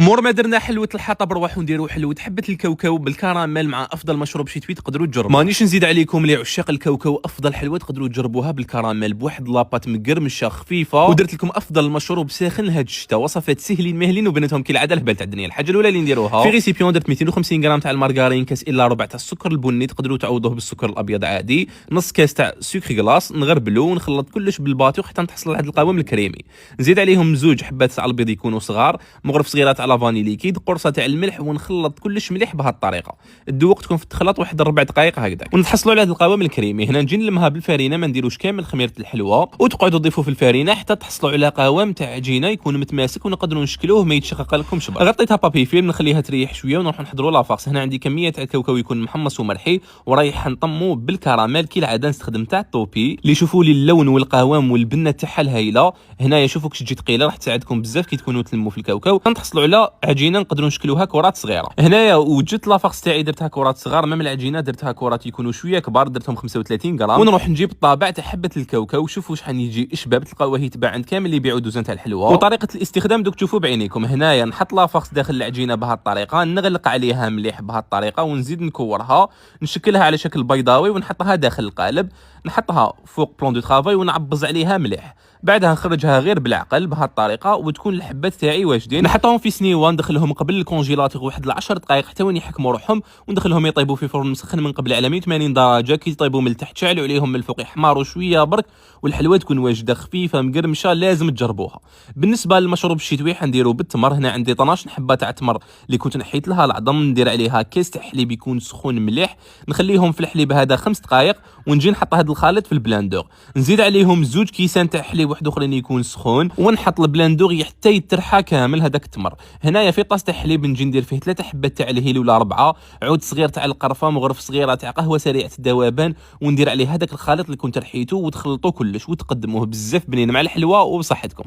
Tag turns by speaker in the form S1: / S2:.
S1: مور ما درنا حلوة الحطب نروحو نديرو حلوة حبة الكاوكاو بالكراميل مع افضل مشروب شتوي تقدروا تجربوا. مانيش نزيد عليكم لي عشاق الكاوكاو، افضل حلوة تقدروا تجربوها بالكراميل بواحد لاباط مقرمشه خفيفه، ودرت لكم افضل مشروب ساخن لهاد الشتاء. وصفات سهلين مهلين وبناتهم كالعاده الهبال تاع الدنيا. الحاجه الاولى اللي نديروها في ريسيبيون درت 250 غرام تاع المارغرين، كاس الا ربع تاع السكر البني تقدروا تعوضوه بالسكر الابيض عادي، نص كاس تاع سكر كلاص، نغربلو ونخلط كلش بالباطيو حتى نحصل على هذا القوام الكريمي. نزيد عليهم زوج حبات تاع البيض يكونوا صغار، مغرف صغيره تاع لافاني ليكيد، قرصه تاع الملح، ونخلط كلش مليح بهذه الطريقه. الذوق تكون في التخلط واحد 4 دقائق هكذا ونحصلوا على هذا القوام الكريمي. هنا نجي نلمها بالفارينه، ما نديروش كامل خميره الحلوه، وتقعدوا تضيفوا في الفارينه حتى تحصلوا على قوام تاع عجينه يكون متماسك ونقدروا نشكلوه ما يتشقق لكمش برك. غطيتها بابي فيلم نخليها تريح شويه ونروح نحضروا لافاكس. هنا عندي كميه تاع الكاوكاو يكون محمص ومرحي، ورايح نطمو بالكراميل كالعاده نستخدم تاع الطوبي اللي شوفوا لي اللون والقوام والبنه تاعها الهايله. هنايا شوفوا كش تجي ثقيله راح تساعدكم بزاف كي تكونوا تلموا في الكاوكاو، نحصلوا على عجينه نقدروا نشكلوها كرات صغيره. هنايا وجدت لافاكس تاعي درتها كرات صغار، مام العجينه درتها كرات يكونوا شويه كبار، درتهم 35 غرام. ونروح نجيب الطابع تاع حبه الكاوكاو، شوفوا شحال يجي اشباب، تلقاوه يتباع عند كامل اللي يبيعوا دوزان تاع الحلوه. وطريقه الاستخدام دوك تشوفوا بعينيكم. هنايا نحط لافاكس داخل العجينه بهذه الطريقه، نغلق عليها مليح بهذه الطريقه، ونزيد نكورها نشكلها على شكل بيضاوي ونحطها داخل القالب، نحطها فوق بلون دو ترافاي ونعبز عليها مليح. بعدها نخرجها غير بالعقل بهذه الطريقه، وتكون الحبات تاعي واجدين. نحطهم في سنيوه ندخلهم قبل الكونجيلاتور واحد 10 دقائق حتى وين يحكموا روحهم، وندخلهم يطيبوا في فرن مسخن من قبل على 180 درجه. كي يطيبوا من التحت شعلوا عليهم من الفوق يحمروا شويه برك، والحلوه تكون واجده خفيفه مقرمشه، لازم تجربوها. بالنسبه للمشروب الشتوي حنديروا بالتمر. هنا عندي 12 حبه تاع التمر اللي كنت نحيت لها العظم، ندير عليها كاس تاع حليب يكون سخون مليح، نخليهم في الحليب هذا 5 دقائق، ونجي نحط هذا الخليط في البلاندور. نزيد عليهم زوج كيسان تاع حليب واحد اخرين يكون سخون، ونحط البلاندور حتى يترحى كامل هذاك التمر. هنايا في طاس تاع حليب نجي ندير فيه 3 حبات تاع الهيل ولا 4، عود صغير تاع القرفه، مغرف صغيره تاع قهوه سريعه الذوبان، وندير عليه هذاك الخليط اللي كنت رحيته، وتخلطوه كلش وتقدموه بزاف بنين مع الحلوه وبصحتكم.